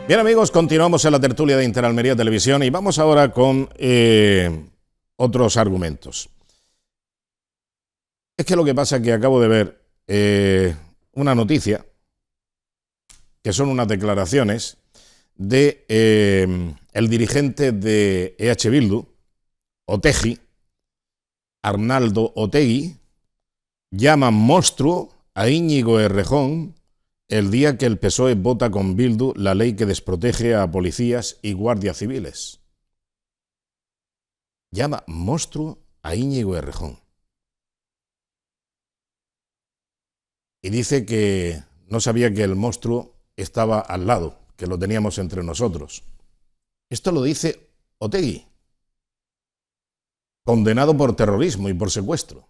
Bien, amigos, continuamos en la tertulia de Interalmería Televisión y vamos ahora con otros argumentos. Es que lo que pasa es que acabo de ver una noticia, que son unas declaraciones de el dirigente de EH Bildu, Otegi, Arnaldo Otegi, llama monstruo a Íñigo Errejón el día que el PSOE vota con Bildu la ley que desprotege a policías y guardias civiles. Llama monstruo a Íñigo Errejón. Y dice que no sabía que el monstruo estaba al lado, que lo teníamos entre nosotros. Esto lo dice Otegi, condenado por terrorismo y por secuestro.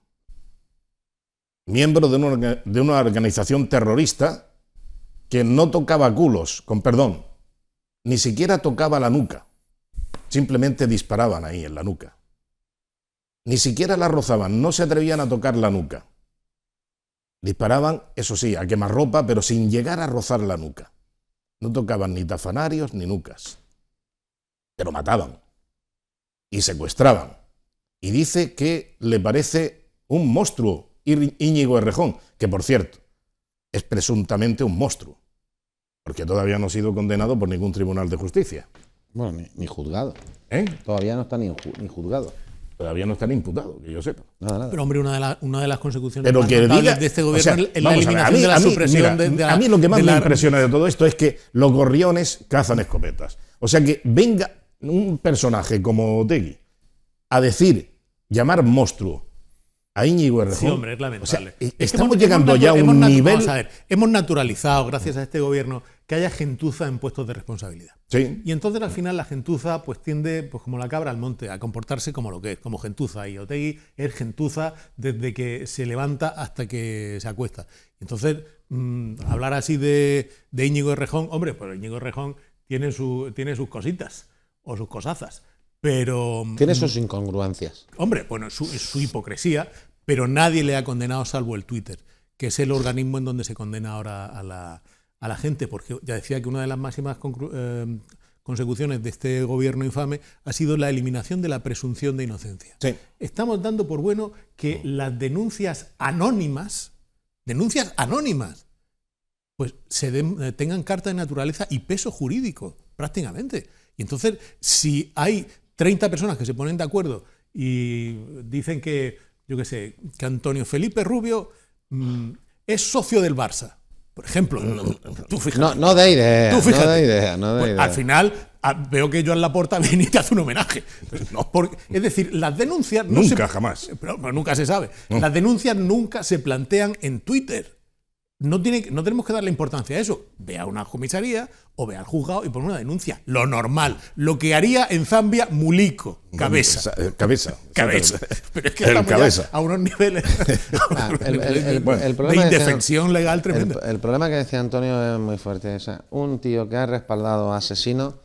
Miembro de una organización terrorista que no tocaba culos, con perdón, ni siquiera tocaba la nuca. Simplemente disparaban ahí en la nuca. Ni siquiera la rozaban, no se atrevían a tocar la nuca. Disparaban, eso sí, a quemarropa, pero sin llegar a rozar la nuca. No tocaban ni tafanarios ni nucas. Pero mataban. Y secuestraban. Y dice que le parece un monstruo Íñigo Errejón, que por cierto, es presuntamente un monstruo, porque todavía no ha sido condenado por ningún tribunal de justicia. Bueno, ni juzgado. Todavía no está ni juzgado. Todavía no está ni imputado, que yo sepa. Nada. Pero hombre, una de las consecuciones pero más notables de este gobierno es la eliminación de la supresión de la... A mí lo que más me impresiona de todo esto es que los gorriones cazan escopetas. O sea, que venga un personaje como Otegi a decir, llamar monstruo a Íñigo Errejón. Sí, hombre, es lamentable. O sea, estamos llegando ya a un nivel... Vamos a ver, hemos naturalizado, gracias a este gobierno, que haya gentuza en puestos de responsabilidad. Sí. Y entonces al final la gentuza pues tiende, pues como la cabra al monte, a comportarse como lo que es, como gentuza. Y Otegi es gentuza desde que se levanta hasta que se acuesta. Entonces, hablar así de Íñigo Errejón, hombre, pues Íñigo Errejón tiene sus cositas o sus cosazas. Pero tiene sus incongruencias. Hombre, bueno, su hipocresía, pero nadie le ha condenado salvo el Twitter, que es el organismo en donde se condena ahora a la gente, porque ya decía que una de las máximas consecuciones de este gobierno infame ha sido la eliminación de la presunción de inocencia. Sí. Estamos dando por bueno que las denuncias anónimas, pues tengan carta de naturaleza y peso jurídico, prácticamente. Y entonces, si hay 30 personas que se ponen de acuerdo y dicen que, yo qué sé, que Antonio Felipe Rubio es socio del Barça, por ejemplo. Tú fíjate. No de idea. Tú fíjate. No de idea. Pues, al final veo que Joan Laporta viene y te hace un homenaje. Es decir, las denuncias... jamás. Pero nunca se sabe. No. Las denuncias nunca se plantean en Twitter. No tenemos que darle importancia a eso. Ve a una comisaría o ve al juzgado y pone una denuncia. Lo normal. Lo que haría en Zambia Mulico. Cabeza. Pero es que estamos ya a unos niveles de indefensión legal tremendo. El problema que decía Antonio es muy fuerte. O sea, un tío que ha respaldado a asesinos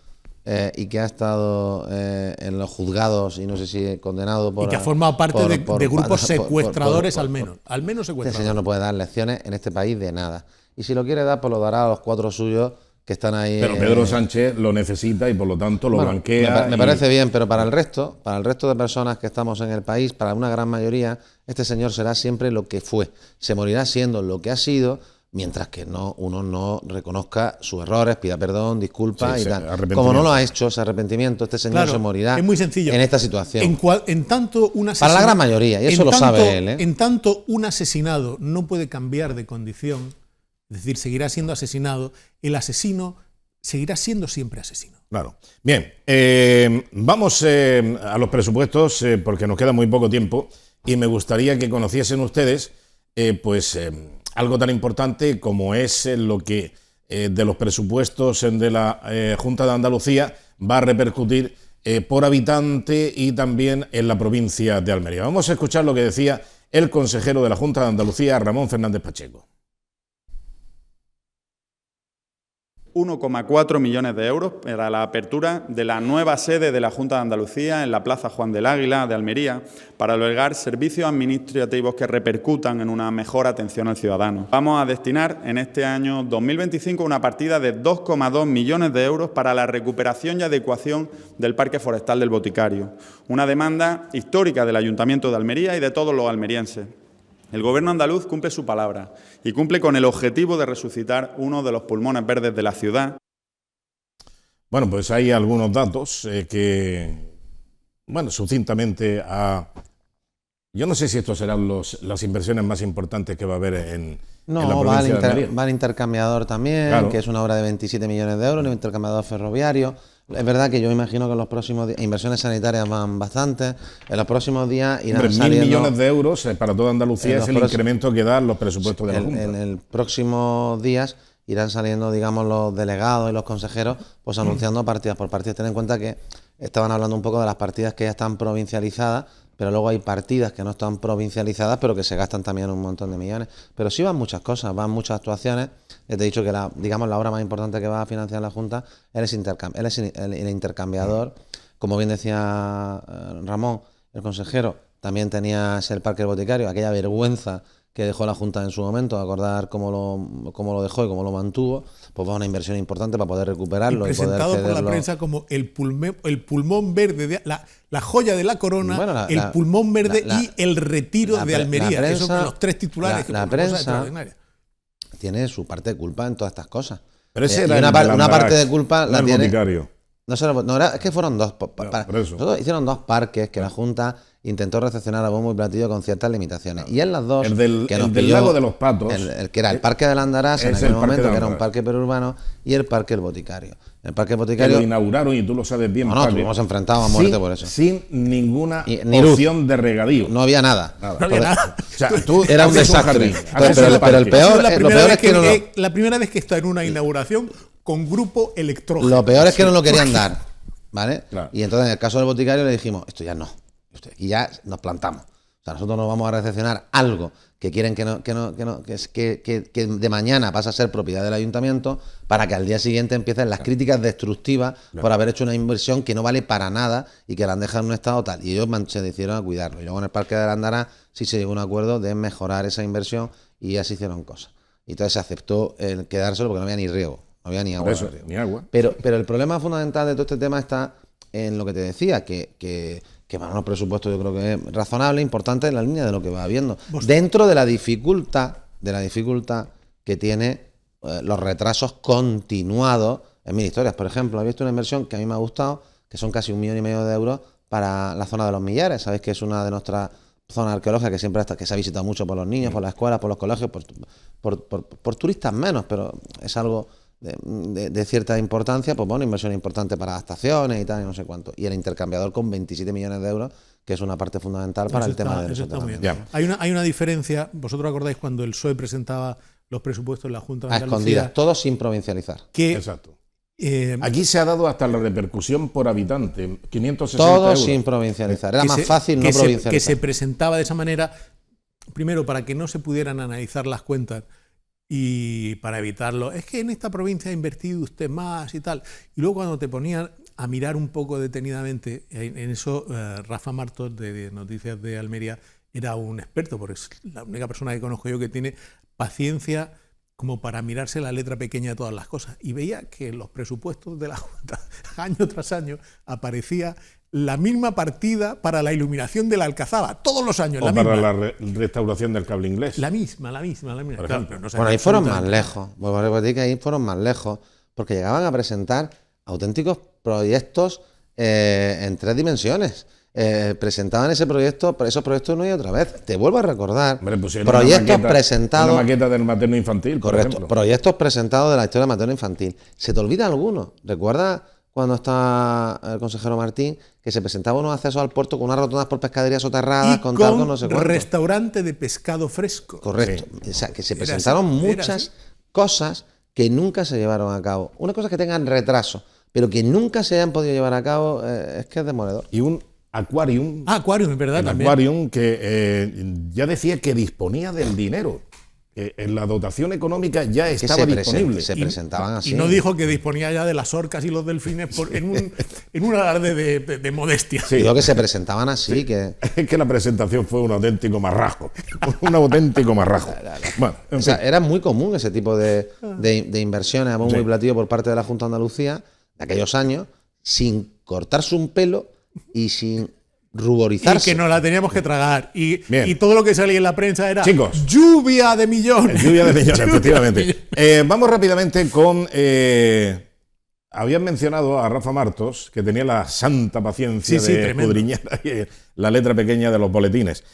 y que ha estado en los juzgados y no sé si condenado por... Y que ha formado parte de grupos secuestradores al menos secuestradores. Este señor no puede dar lecciones en este país de nada. Y si lo quiere dar, pues lo dará a los cuatro suyos que están ahí. Pero Pedro Sánchez lo necesita y por lo tanto lo blanquea. Me parece bien, pero para el resto de personas que estamos en el país, para una gran mayoría, este señor será siempre lo que fue. Se morirá siendo lo que ha sido, mientras que uno no reconozca sus errores, pida perdón, disculpa y tal. Como no lo ha hecho ese arrepentimiento, este señor se morirá es muy sencillo. En esta situación. En tanto un para la gran mayoría, y eso lo sabe él. En tanto un asesinado no puede cambiar de condición, es decir, seguirá siendo asesinado, el asesino seguirá siendo siempre asesino. Claro. Bien, vamos a los presupuestos porque nos queda muy poco tiempo y me gustaría que conociesen ustedes algo tan importante como es lo que de los presupuestos de la Junta de Andalucía va a repercutir por habitante y también en la provincia de Almería. Vamos a escuchar lo que decía el consejero de la Junta de Andalucía, Ramón Fernández Pacheco. 1,4 millones de euros para la apertura de la nueva sede de la Junta de Andalucía en la Plaza Juan del Águila de Almería para albergar servicios administrativos que repercutan en una mejor atención al ciudadano. Vamos a destinar en este año 2025 una partida de 2,2 millones de euros para la recuperación y adecuación del Parque Forestal del Boticario, una demanda histórica del Ayuntamiento de Almería y de todos los almerienses. El Gobierno andaluz cumple su palabra y cumple con el objetivo de resucitar uno de los pulmones verdes de la ciudad. Bueno, pues hay algunos datos que, bueno, sucintamente yo no sé si estos serán las inversiones más importantes que va a haber en la provincia de Almería. Va al intercambiador también, claro, que es una obra de 27 millones de euros, el intercambiador ferroviario. Es verdad que yo imagino que en los próximos días, inversiones sanitarias van bastantes, en los próximos días irán saliendo... 1.000 millones de euros para toda Andalucía es el incremento que dan los presupuestos de la Junta. En los próximos días irán saliendo, digamos, los delegados y los consejeros, pues anunciando partidas por partidas. Ten en cuenta que estaban hablando un poco de las partidas que ya están provincializadas, pero luego hay partidas que no están provincializadas, pero que se gastan también un montón de millones. Pero sí van muchas cosas, van muchas actuaciones. Ya te he dicho que la obra más importante que va a financiar la Junta es el intercambiador. Como bien decía Ramón, el consejero, también tenías el Parque del Boticario, aquella vergüenza que dejó la Junta en su momento, acordar cómo lo dejó y cómo lo mantuvo, pues va una inversión importante para poder recuperarlo. Y presentado por la prensa como el pulmón verde, la joya de la corona, bueno, el pulmón verde y el retiro de Almería. Esos son los tres titulares. La prensa tiene su parte de culpa en todas estas cosas. Pero ese una parte de culpa la tiene... Boticario. Es que fueron dos. Nosotros hicieron dos parques que la Junta intentó recepcionar a bombo y platillo con ciertas limitaciones. Y en las dos... El del Lago de los Patos. El que era el Parque de la Andarás en aquel momento, que era un parque perurbano, y el Parque del Boticario. El Parque del Boticario... Que lo inauguraron, y tú lo sabes bien. No, estuvimos enfrentados a muerte por eso. Sin ninguna ni opción de regadío. No había nada. No había nada. O sea, tú era un desastre. Pero el peor es que... La primera vez que está en una inauguración con grupo electrógeno. Lo peor es que no lo querían dar. ¿Vale? Claro. Y entonces en el caso del Boticario le dijimos, esto ya no. Y ya nos plantamos. O sea, nosotros no vamos a recepcionar algo que quieren que de mañana pasa a ser propiedad del ayuntamiento, para que al día siguiente empiecen las críticas destructivas por haber hecho una inversión que no vale para nada y que la han dejado en un estado tal. Y ellos se decidieron a cuidarlo. Y luego en el Parque de la Andara sí se llegó a un acuerdo de mejorar esa inversión y ya se hicieron cosas. Y entonces se aceptó el quedárselo porque no había ni riego. No había ni agua. Eso, ni agua. Pero el problema fundamental de todo este tema está en lo que te decía, que para unos presupuestos yo creo que es razonable, importante, en la línea de lo que va habiendo. Dentro de la dificultad que tiene los retrasos continuados en mil historias. Por ejemplo, he visto una inversión que a mí me ha gustado, que son casi 1,5 millones de euros para la zona de los Millares. Sabéis que es una de nuestras zonas arqueológicas que siempre que se ha visitado mucho por los niños, por las escuelas, por los colegios, por turistas menos, pero es algo de cierta importancia. Pues una inversión importante para adaptaciones y tal, y no sé cuánto. Y el intercambiador con 27 millones de euros, que es una parte fundamental para el tema de eso. Hay una diferencia. ¿Vosotros acordáis cuando el PSOE presentaba los presupuestos en la Junta de Andalucía? Escondidas, todo sin provincializar. Exacto. Aquí se ha dado hasta la repercusión por habitante, 560 todo euros. Sin provincializar. Era más fácil no provincializar. Que se presentaba de esa manera, primero para que no se pudieran analizar las cuentas y para evitarlo. Es que en esta provincia ha invertido usted más y tal. Y luego cuando te ponían a mirar un poco detenidamente, en eso Rafa Martos de Noticias de Almería era un experto, porque es la única persona que conozco yo que tiene paciencia como para mirarse la letra pequeña de todas las cosas. Y veía que en los presupuestos de la Junta, año tras año, aparecía la misma partida para la iluminación de la Alcazaba, todos los años. O para la restauración del cable inglés. La misma. Claro, pero no bueno, ahí fueron más lejos. Vuelvo a repetir que ahí fueron más lejos, porque llegaban a presentar auténticos proyectos en 3 dimensiones. Presentaban esos proyectos una y otra vez. Te vuelvo a recordar, proyectos presentados. Una maqueta del materno infantil, correcto, por ejemplo. Proyectos presentados de la historia materno infantil. ¿Se te olvida alguno? ¿Recuerda cuando está el consejero Martín, que se presentaba unos accesos al puerto con unas rotondas por pescaderías soterradas, con no sé cuánto? Restaurante de pescado fresco. Correcto. Sí. O sea, que se presentaron muchas cosas que nunca se llevaron a cabo. Una cosa que tengan retraso, pero que nunca se hayan podido llevar a cabo, es que es demoledor. Y un Aquarium. Aquarium, es verdad, también. Aquarium que ya decía que disponía del dinero. que en la dotación económica ya estaba disponible. Se presentaban así. Y no dijo que disponía ya de las orcas y los delfines en un alarde de modestia. Sí. Digo que se presentaban así. Sí. Es que la presentación fue un auténtico marrajo. Un auténtico marrajo. Bueno, o sea, era muy común ese tipo de inversiones a bombo y platillo por parte de la Junta de Andalucía de aquellos años, sin cortarse un pelo y sin ruborizarse. Y que nos la teníamos que tragar. Y todo lo que salía en la prensa era lluvia de millones. Lluvia de millones, efectivamente. Vamos rápidamente con... habían mencionado a Rafa Martos, que tenía la santa paciencia de escudriñar la letra pequeña de los boletines.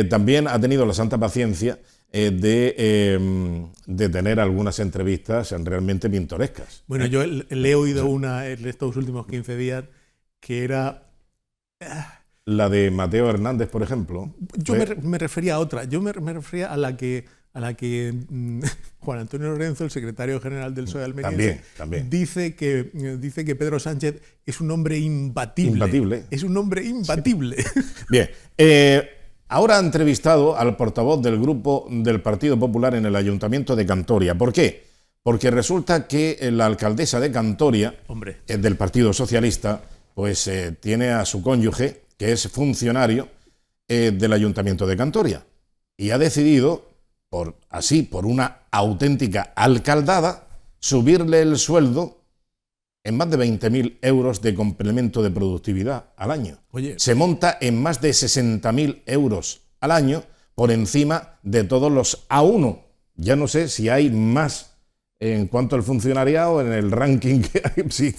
También ha tenido la santa paciencia de tener algunas entrevistas realmente pintorescas. Bueno, yo le he oído una en estos últimos 15 días que era... La de Mateo Hernández, por ejemplo. Yo me refería a otra. Yo me refería a la que Juan Antonio Lorenzo, el secretario general del PSOE almeriense, también. Dice que Pedro Sánchez es un hombre imbatible. Imbatible. Es un hombre imbatible. Sí. Bien. Ahora ha entrevistado al portavoz del grupo del Partido Popular en el Ayuntamiento de Cantoria. ¿Por qué? Porque resulta que la alcaldesa de Cantoria, del Partido Socialista, pues tiene a su cónyuge, que es funcionario del Ayuntamiento de Cantoria, y ha decidido, por una auténtica alcaldada, subirle el sueldo en más de 20.000 euros de complemento de productividad al año. Oye. Se monta en más de 60.000 euros al año, por encima de todos los A1. Ya no sé si hay más en cuanto al funcionariado en el ranking que hay, si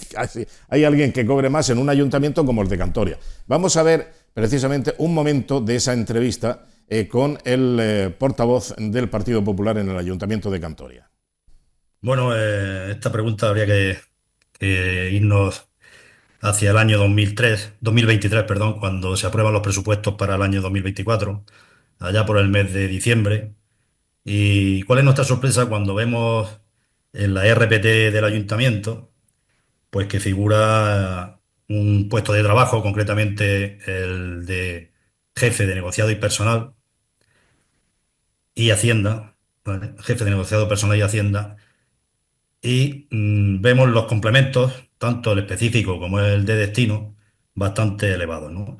hay alguien que cobre más en un ayuntamiento como el de Cantoria. Vamos a ver precisamente un momento de esa entrevista con el portavoz del Partido Popular en el Ayuntamiento de Cantoria. Bueno, esta pregunta habría que irnos hacia el año 2023, cuando se aprueban los presupuestos para el año 2024, allá por el mes de diciembre. ¿Y cuál es nuestra sorpresa cuando vemos en la RPT del ayuntamiento, pues que figura un puesto de trabajo, concretamente el de jefe de negociado y personal y Hacienda, ¿vale? Jefe de negociado personal y Hacienda, y vemos los complementos, tanto el específico como el de destino, bastante elevados, ¿no?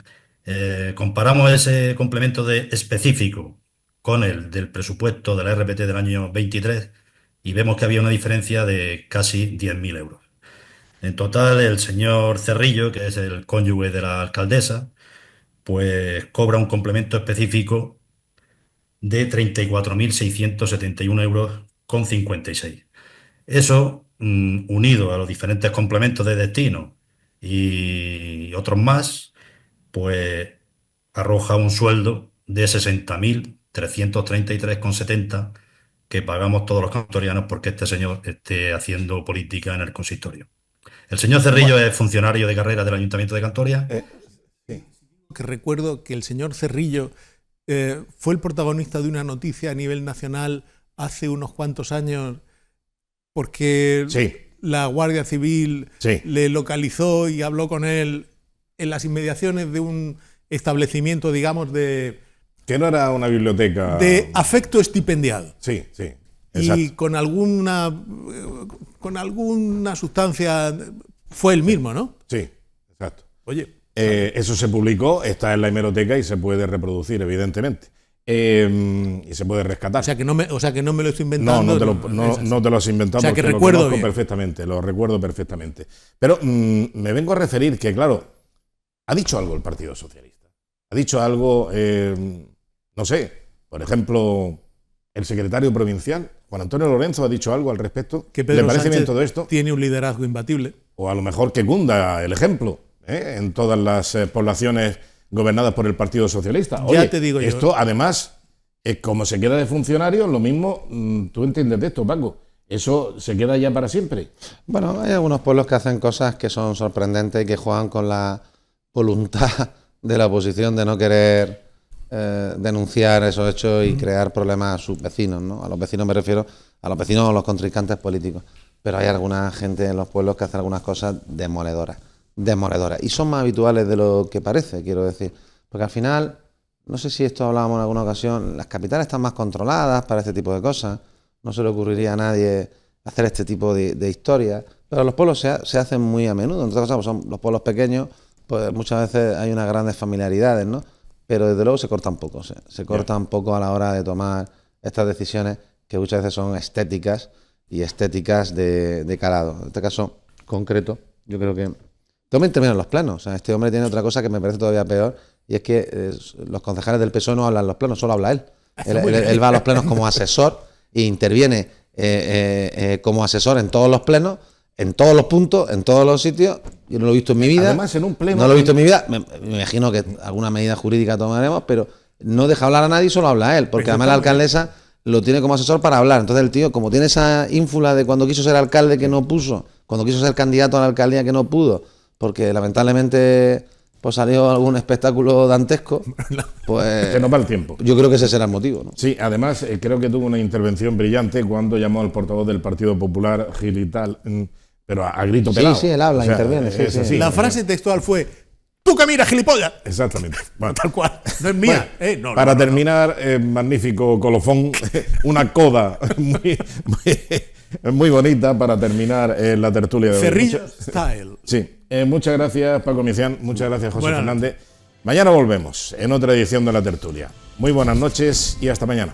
Comparamos ese complemento de específico con el del presupuesto de la RPT del año 23 y vemos que había una diferencia de casi 10.000 euros. En total, el señor Cerrillo, que es el cónyuge de la alcaldesa, pues cobra un complemento específico de 34.671 euros con 56. Eso, unido a los diferentes complementos de destino y otros más, pues arroja un sueldo de 60.333,70 que pagamos todos los cantorianos porque este señor esté haciendo política en el consistorio. El señor Cerrillo es funcionario de carrera del Ayuntamiento de Cantoria. Sí. Que recuerdo que el señor Cerrillo fue el protagonista de una noticia a nivel nacional hace unos cuantos años porque la Guardia Civil le localizó y habló con él en las inmediaciones de un establecimiento, digamos, de... Que no era una biblioteca... De afecto estipendiado. Sí, sí. Exacto. Y con alguna sustancia fue el mismo, ¿no? Sí, exacto. Oye... eso se publicó, está en la hemeroteca y se puede reproducir, evidentemente. Y se puede rescatar. O sea que no me lo estoy inventando. No te lo has inventado, o sea, que porque recuerdo lo conozco perfectamente, lo recuerdo perfectamente. Pero me vengo a referir que, claro, ha dicho algo el Partido Socialista. Ha dicho algo, no sé, por ejemplo, el secretario provincial, Juan Antonio Lorenzo, ha dicho algo al respecto. Que Pedro ¿Le parece Sánchez bien todo esto? Tiene un liderazgo imbatible. O a lo mejor que cunda el ejemplo en todas las poblaciones gobernadas por el Partido Socialista. Oye, ya te digo esto yo. Además, como se queda de funcionario, lo mismo, tú entiendes de esto, Paco, eso se queda ya para siempre. Bueno, hay algunos pueblos que hacen cosas que son sorprendentes y que juegan con la voluntad de la oposición de no querer denunciar esos hechos y crear problemas a sus vecinos, ¿no? A los vecinos me refiero a los vecinos o a los contrincantes políticos. Pero hay alguna gente en los pueblos que hace algunas cosas demoledoras. Y son más habituales de lo que parece, quiero decir. Porque al final no sé si esto hablábamos en alguna ocasión, las capitales están más controladas para este tipo de cosas, no se le ocurriría a nadie hacer este tipo de historias, pero los pueblos se hacen muy a menudo, entre otras cosas, pues son los pueblos pequeños, pues muchas veces hay unas grandes familiaridades, ¿no? Pero desde luego se cortan poco, se cortan poco a la hora de tomar estas decisiones que muchas veces son estéticas y estéticas de calado. En este caso concreto, yo creo que también terminan los plenos. O sea, este hombre tiene otra cosa que me parece todavía peor, y es que los concejales del PSOE no hablan los plenos, solo habla él. Él va a los plenos como asesor e interviene como asesor en todos los plenos, en todos los puntos, en todos los sitios. Yo no lo he visto en mi vida. Además, en un pleno... No lo he visto en mi vida. Me imagino que alguna medida jurídica tomaremos, pero no deja hablar a nadie, solo habla él, porque además la alcaldesa lo tiene como asesor para hablar. Entonces el tío, como tiene esa ínfula de cuando quiso ser alcalde que no puso, cuando quiso ser candidato a la alcaldía que no pudo, porque lamentablemente pues salió algún espectáculo dantesco, pues que nos va el tiempo. Yo creo que ese será el motivo, ¿no? Sí, además creo que tuvo una intervención brillante cuando llamó al portavoz del Partido Popular, Gil y tal, pero a grito pelado. Sí, él habla, interviene. Sí. La frase textual fue: ¡tú que miras, gilipollas! Exactamente. Bueno, tal cual. No es mía. Bueno, para terminar, magnífico colofón, una coda muy bonita para terminar la tertulia de hoy. Cerrillo style. Sí. Muchas gracias, Paco Micián. Muchas gracias, José Fernández. Mañana volvemos en otra edición de la tertulia. Muy buenas noches y hasta mañana.